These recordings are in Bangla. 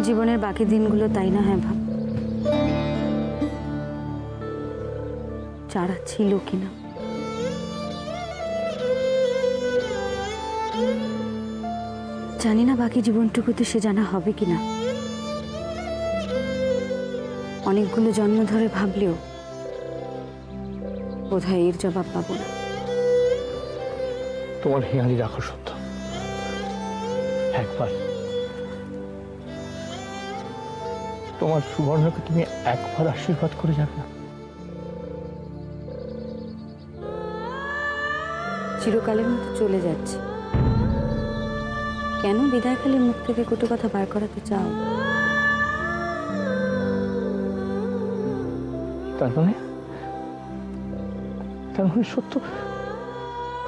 জীবনের বাকি দিনগুলো তাই না হয় ভাব, চারা ছিল কিনা। জানি না বাকি জীবনটুকুতে সে জানা হবে কিনা। অনেকগুলো জন্ম ধরে ভাবলেও বোধহয় এর জবাব পাবো না। তোমার হিয়ালি রাখো সত্য, একবার তোমার সুবর্ণকে তুমি একবার আশীর্বাদ করে যাবে না? চিরকালের মতো চলে যাচ্ছে, কেন বিদায়কালে মুখ থেকে কটু কথা বার করাতে চাও? তার মানে সত্য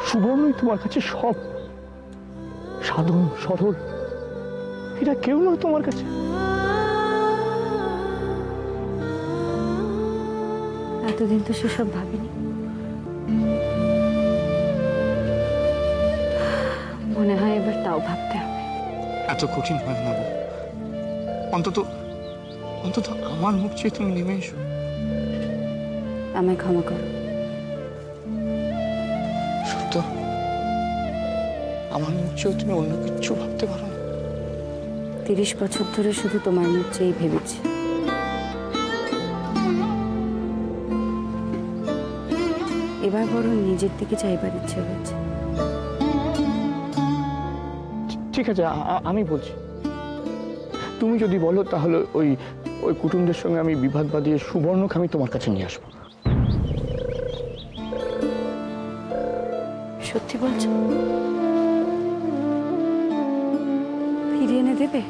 সুবর্ণই তোমার কাছে সব, সাধন সরল, এটা কেউ নয় তোমার কাছে? এতদিন তো সেসব ভাবিনি, মনে হয় এবার তাও ভাবতে হবে। এত কঠিন হয় না, অন্তত অন্তত আমার মুখ চেয়ে তুমি নেমে এসো। আমায় ক্ষমা করো। সত্য, আমার মুখ চেয়েও তুমি অন্য কিচ্ছু ভাবতে পারো না? 30 বছর ধরে শুধু তোমার মুখ চেয়েই ভেবেছি। এবার বরং নিজের দিকে চাইবার ইচ্ছে হয়েছে। ঠিক আছে, আমি বলছি, তুমি যদি বলো তাহলে ওই কুটুমদের সঙ্গে আমি বিবাদ বাঁধিয়ে সুবর্ণকে আমি তোমার কাছে নিয়ে আসবো। সত্যি বলছো? ফিরিয়ে এনে দেবে?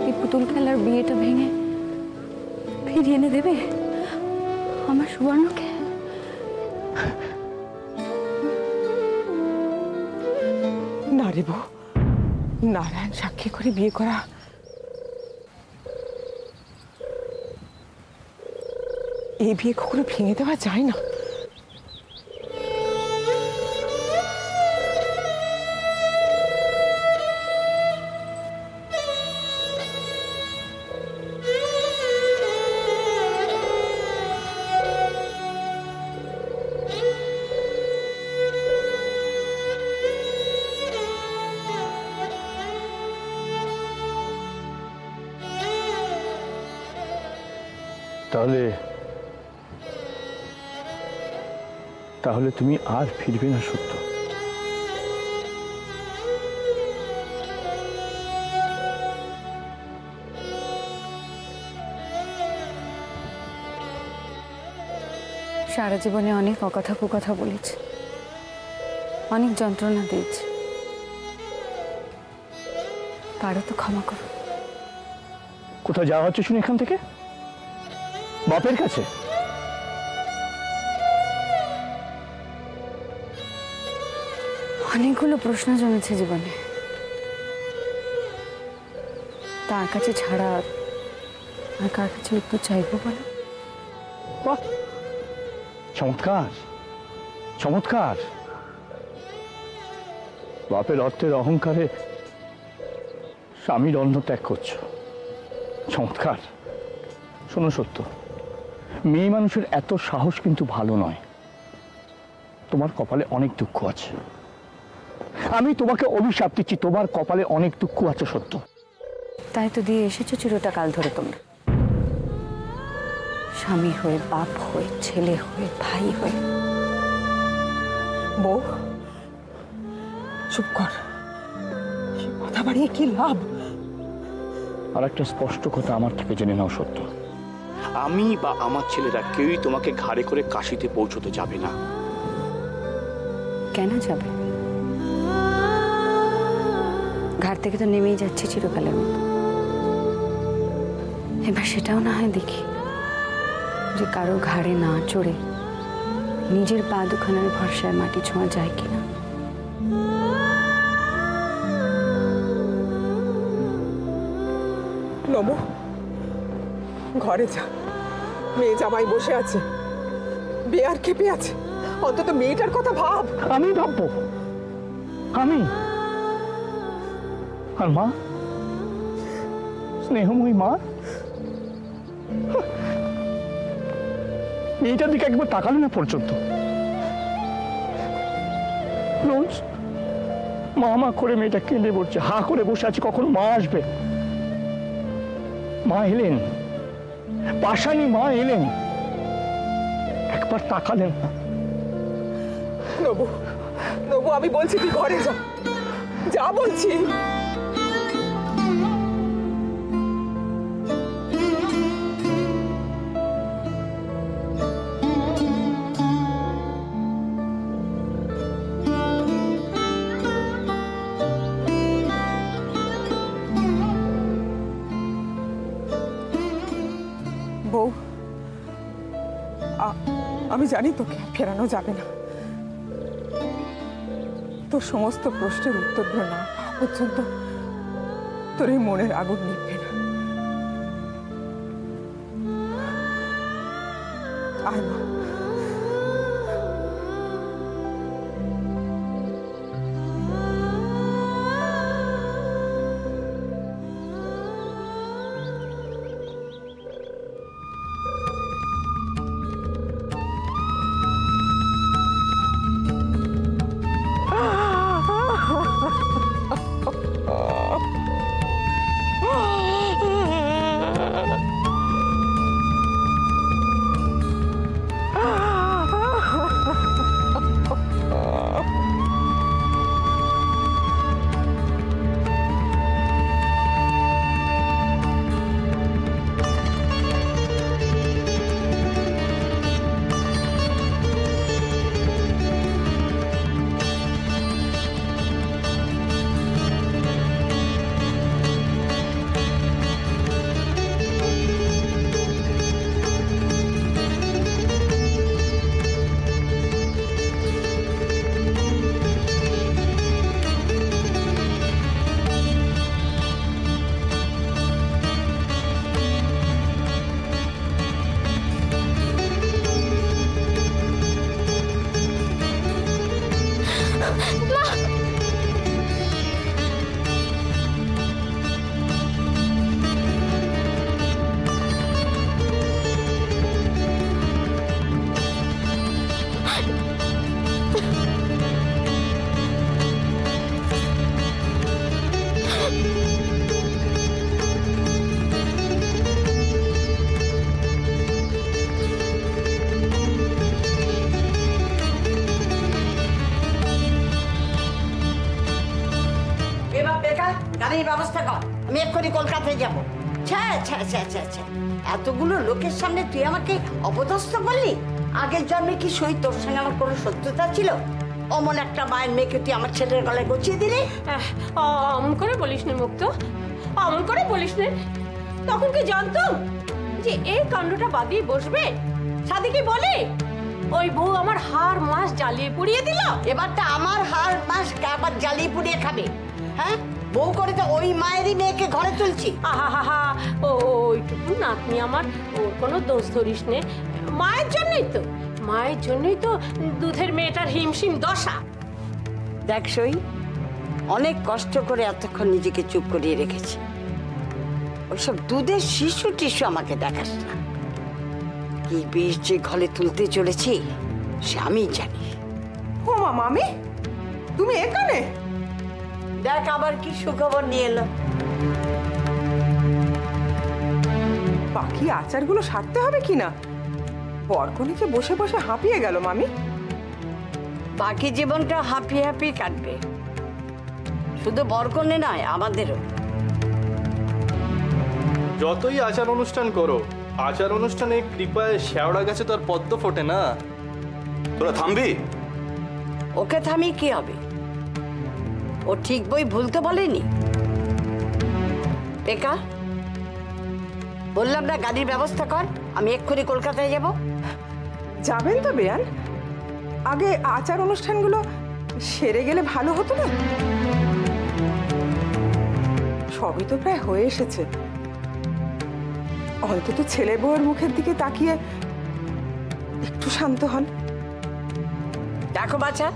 এই পুতুল খেলার বিয়েটা ভেঙে ফিরিয়ে এনে দেবে আমার সুবর্ণকে? না রে বউ, নারায়ণ সাক্ষী করে বিয়ে করা এই বিয়ে কখনো ভেঙে দেওয়া যায় না। তাহলে তুমি আর ফিরবে না সত্য? সারা জীবনে অনেক অকথা কুকথা বলেছি, অনেক যন্ত্রণা দিয়েছি, পারো তো ক্ষমা করো। কোথাও যাওয়া হচ্ছে শুনে এখান থেকে? বাপের কাছে? অনেকগুলো প্রশ্ন জমেছে জীবনে, তার কাছে ছাড়া আর কার কাছে উত্তর চাইবো বলো? বাহ, চমৎকার চমৎকার। বাপের অর্থের অহংকারে স্বামীর অন্ন ত্যাগ করছো, চমৎকার। শোনো সত্য, মেয়ে মানুষের এত সাহস কিন্তু ভালো নয়। তোমার কপালে অনেক দুঃখ আছে, আমি তোমাকে অভিশাপ দিচ্ছি, তোমার কপালে অনেক দুঃখ আছে সত্য। তাই তো দিয়ে এসেছো চিরটা কাল ধরে তোমরা, স্বামী হয়ে, বাপ হয়ে, ছেলে হয়ে, ভাই হয়ে। বউ চুপ কর, সে কথা বাড়িয়ে কি লাভ? আর একটা স্পষ্ট কথা আমার থেকে জেনে নাও সত্য, আমি বা আমার ছেলেরা কেউই তোমাকে ঘাড়ে করে কাশিতে পৌঁছতে যাবে না। কেন যাবে? ঘাট থেকে তো নেমেই যাচ্ছে চিরকালের মতো। এবার সেটাও না হয় দেখি যে কারো ঘাড়ে না চড়ে নিজের পা দুখানার ভরসায় মাটি ছোঁয়া যায় কিনা। নব, ঘরে যা, মেয়ে জামাই বসে আছে, বেয়ার খেপে আছে, অন্তত মেয়েটার কথা ভাব। আমি ভাববো? আমি আর মা, স্নেহময়ী মা, মেয়েটার দিকে একবার তাকালো না পর্যন্ত। রোজ মা মা করে মেয়েটা কেঁদে পড়ছে, হা করে বসে আছে, কখন মা আসবে। মা এলেন, পাশানি মা এলেন, একবার তাকালেন না। নবু, নবু, আমি বলছি তুই ঘরে যা, যা বলছি। বউ, আমি জানি তোকে ফেরানো যাবে না। তোর সমস্ত প্রশ্নের উত্তরগুলো না পাওয়া পর্যন্ত তোর এই মনের আগুন নিভবে না। আয় মা। গাড়ির ব্যবস্থা কর, আমি এক্ষুনি কলকাতায় যাবো। এতগুলো লোকের সামনে তুই আমাকে অপদস্থ করলি। আগের জন্মে কি সই তোর সঙ্গে আমার কোনো শত্রুতা ছিল? অমন একটা মায়ের মেয়েকে তুই আমার ছেলের গলায় গচিয়ে দিলি। অমন করে বলিস না মুক্ত, অমন করে বলিস না। তখন কি জানতাম যে এই কাণ্ডটা বাদিয়ে বসবে? সাদিকে বলে ওই বউ আমার হাড় মাস জ্বালিয়ে পুড়িয়ে দিল। এবারটা আমার হাড় মাস আবার জ্বালিয়ে পুড়িয়ে খাবে? হ্যাঁ, বউ করে তো ওই মায়েরই মেয়েকে ঘরে তুলছি। আহা, ওইটুকু নাতনি আমার, ওর কোনো দোষ ধরিস নে। মায়ের জন্যই তো দুধের মেয়েটার হিমশিম দশা। দেখ সই, অনেক কষ্ট করে এতক্ষণ নিজেকে চুপ করিয়ে রেখেছি। ওইসব দুধের শিশু টিশু আমাকে দেখাস না। কি বিষ যে ঘরে তুলতে চলেছি সে আমি জানি। ও মা, মামি তুমি এখানে? দেখ আবার কি সুখবর নিয়ে এলো। বাকি আচারগুলো সারতে হবে কিনা? বরকনেকে বসে বসে হাঁপিয়ে গেল মামি। বাকি জীবনটা হাঁপিয়ে হাঁপিয়ে কাটবে, শুধু বরকনে নয় আমাদেরও। যতই আচার অনুষ্ঠান করো, আচার অনুষ্ঠানে কৃপায় শেওড়া গাছে তো আর পদ্ম ফোটে না। তোরা থামবি? ওকে থামিয়ে কি হবে? ও ঠিক বই ভুল তো বলেনি। পেকা, বললাম না গাড়ির ব্যবস্থা কর, আমি এক্ষুনি কলকাতায় যাব। যাবেন তো বেয়ান? আগে আচার অনুষ্ঠানগুলো সেরে গেলে ভালো হতো না? সবই তো প্রায় হয়ে এসেছে। অন্তত ছেলে বউয়ের মুখের দিকে তাকিয়ে একটু শান্ত হন। দেখো বাছা,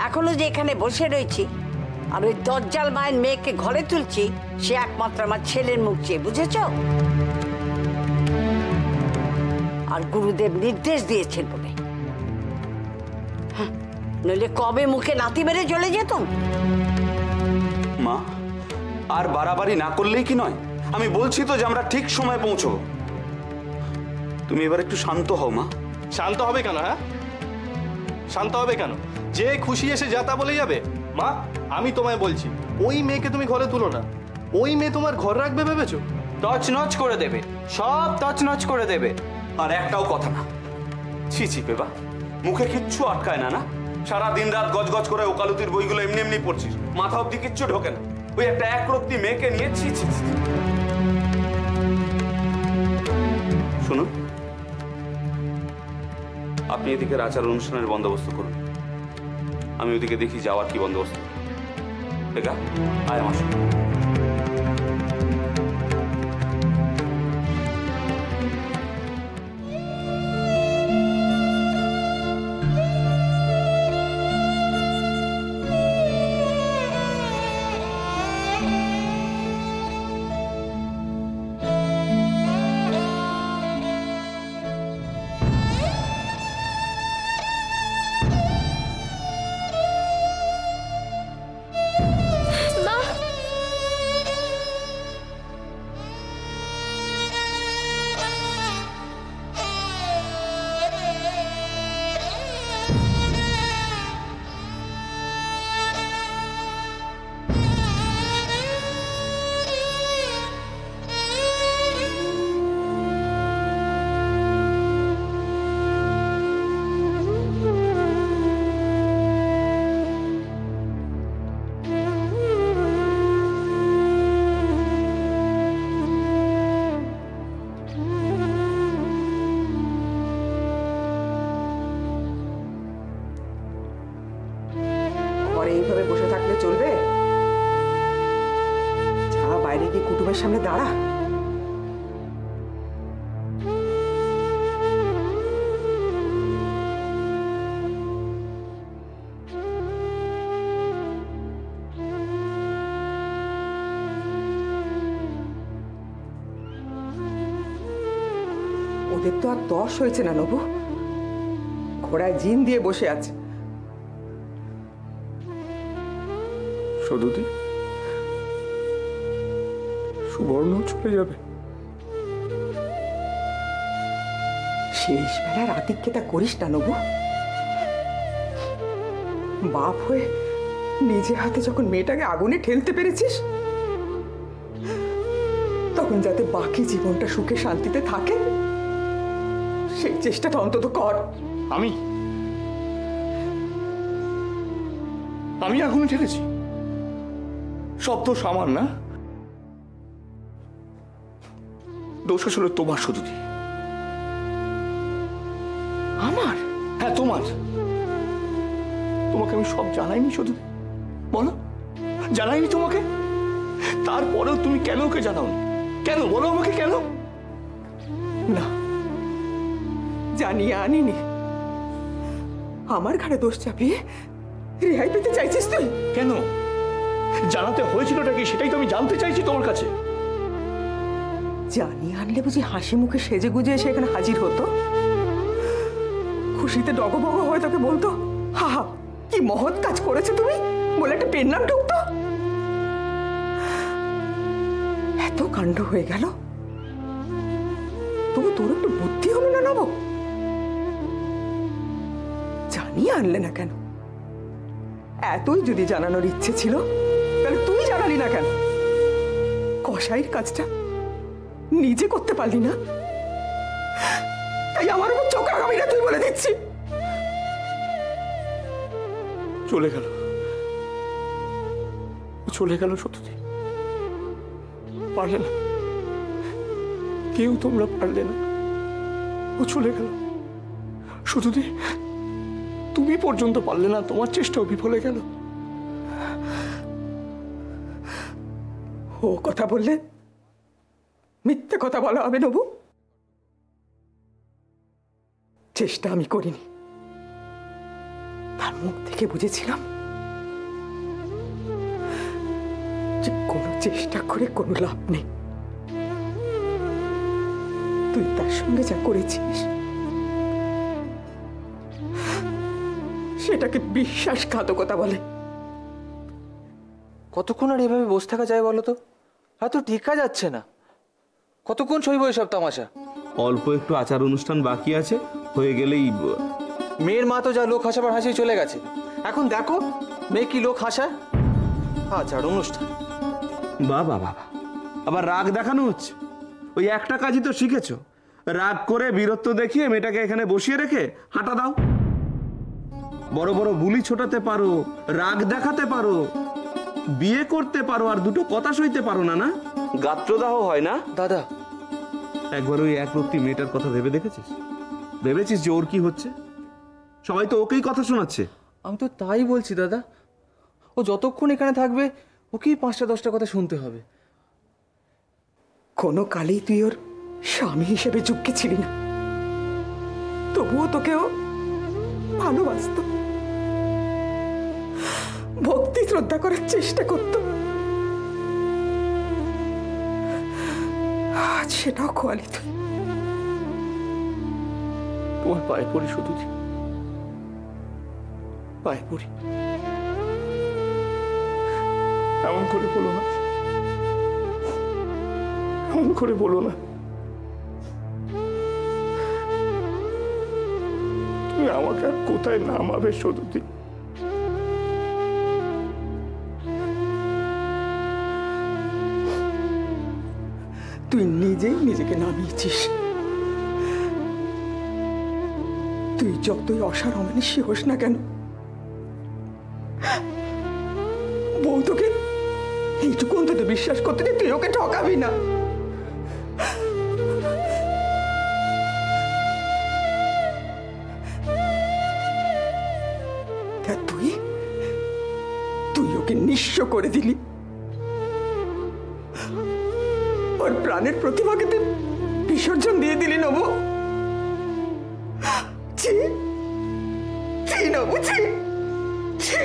এখনো যে এখানে বসে রয়েছি, আর ওই দজ্জাল মায়ের মেয়েকে ঘরে তুলছি সে একমাত্র আমার ছেলের মুখ চেয়ে, বুঝেছ? আর গুরুদেব নির্দেশ দিয়েছেন বলে, নইলে কবে মুখে নাতি মেরে চলে যেতাম। মা, আর বাড়াবাড়ি না করলেই কি নয়? আমি বলছি তো যে আমরা ঠিক সময় পৌঁছবো। তুমি এবার একটু শান্ত হও মা। শান্ত হবে কেন? হ্যাঁ, শান্ত হবে কেন? যে খুশি এসে যা তা বলে যাবে। মা, আমি তোমায় বলছি, ওই মেয়েকে তুমি ঘরে তুলো না। ওই মেয়ে তোমার ঘর রাখবে ভেবেছো? তছনছ করে দেবে, সব তছনছ করে দেবে। আর একটাও কথা না। ছি ছি পেবা, মুখে কিচ্ছু আটকায় না। না, সারা দিন রাত গজগজ করে ওকালতির বইগুলো এমনি এমনি পড়ছিস, মাথা অব্দি কিচ্ছু ঢোকে না। ওই একটা একরত্তি মেয়েকে নিয়ে ছি ছি ছি। শুনুন, আপনি এদিকে আচার অনুষ্ঠানের বন্দোবস্ত করুন, আমি ওদিকে দেখি যাওয়ার কি বন্দোবস্ত। দেখা আয় আমার সঙ্গে। এইভাবে বসে থাকলে চলবে? যা, বাইরে গিয়ে কুটুমের সামনে দাঁড়া। ওদের তো আর দশ হয়েছে না নবু, ঘোড়ায় জিন দিয়ে বসে আছে। সদুদি, সুবর্ণ চলে যাবে। শেষ বেলার আতিক্যতা করিস না নবু। বাপ হয়ে নিজে হাতে যখন মেয়েটাকে আগুনে ঠেলতে পেরেছিস, তখন যাতে বাকি জীবনটা সুখে শান্তিতে থাকে সেই চেষ্টাটা অন্তত কর। আমি আগুনে ঠেলেছি? সব দোষ আমার না? দোষ আসলে তোমার সদুদি। আমার? হ্যাঁ, তোমার। তোমাকে আমি সব জানাইনি সদুদি? বলো, জানাইনি তোমাকে? তারপরেও তুমি কেন ওকে জানাওনি? কেন বলো আমাকে, কেন? না, জানিয়ে আনিনি। আমার ঘাড়ে দোষ চাপিয়ে রেহাই পেতে চাইছিস তুই? কেন? জানাতে হয়েছিলটা কি সেটাই তো আমি জানতে চাইছি তোমার কাছে। জানিয়ে আনলে বুঝি হাসি মুখে সেজে গুজে এসে এখানে হাজির হতো, খুশিতে ডগবগ হয়ে তোকে বলতো হা হা কি মহৎ কাজ করেছে তুমি বলে একটা পেন নাম ঢুকতো। এত কাণ্ড হয়ে গেল, তবু তোর একটু বুদ্ধি হলো না নব? জানিয়ে আনলে না কেন? এতই যদি জানানোর ইচ্ছে ছিল তাহলে তুই জানালি না কেন? কসাইয়ের কাজটা নিজে করতে পারলি না, তাই আমার উপর চোখ আগামী না তুই বলে দিচ্ছি। চলে গেল, চলে গেল সত্যি। পারলে না, কেউ তোমরা পারলে না। ও চলে গেল সত্যি। তুমি পর্যন্ত পারলে না, তোমার চেষ্টাও বিফলে গেল। ও কথা বললে মিথ্যে কথা বলা হবে নবু? চেষ্টা আমি করিনি, তার মুখ থেকে বুঝেছিলাম যে কোনো চেষ্টা করে কোনো লাভ নেই। তুই তার সঙ্গে যা করেছিস সেটাকে বিশ্বাসঘাতকতা বলে। কতক্ষণ আর এভাবে বসে থাকা যায় বলো তো? আর তো টেকা যাচ্ছে না। কতক্ষণ সইব এসব তামাশা? অল্প একটু আচার অনুষ্ঠান বাকি আছে, হয়ে গেলেই মেয়ের মা তো যা লোক হাসাবার হাসিয়ে চলে গেছে, এখন দেখো মেয়ে কি লোক হাসায়। আচার অনুষ্ঠান, বাবা বাবা, আবার রাগ দেখানো হচ্ছে। ওই একটা কাজই তো শিখেছো, রাগ করে বীরত্ব দেখিয়ে মেয়েটাকে এখানে বসিয়ে রেখে হাঁটা দাও। বড় বড় বুলি ছোটাতে পারো, রাগ দেখাতে পারো, বিয়ে করতে পারো, আর দুটো কথা সইতে পারো না? না গাত্রদাহ হয় না? দাদা একবার ওই একরত্তি মেয়েটার কথা ভেবে দেখেছিস? ভেবেছিস যে ওর কি হচ্ছে? সবাই তো ওকেই কথা শোনাচ্ছে। আমি তো তাই বলছি দাদা, ও যতক্ষণ এখানে থাকবে ওকেই 5টা-10টা কথা শুনতে হবে। কোনো কালেই তুই ওর স্বামী হিসেবে যুক্তি ছিলি না, তবুও তোকেও ভালোবাসত, ভক্তি শ্রদ্ধা করার চেষ্টা করত। আজ সেটাও খোয়ালি তুই। তোমার পায়ে পড়ি শুধু, পায়ে পড়ি, এমন করে বলো না, এমন করে বলো না। তুমি আমাকে আর কোথায় নামাবে সদুতি? তুই নিজেই নিজেকে নামিয়েছিস। তুই যতই অসারমেশী হোস না কেন, বউ তোকে এইটুকু অন্তত বিশ্বাস করতে যে তুই ওকে ঠকাবি না। তুই ওকে নিঃস্ব করে দিলি, ওর প্রাণের প্রতিভাকে তুই বিসর্জন দিয়ে দিলি নব। ছি ছি নব, ছি ছি।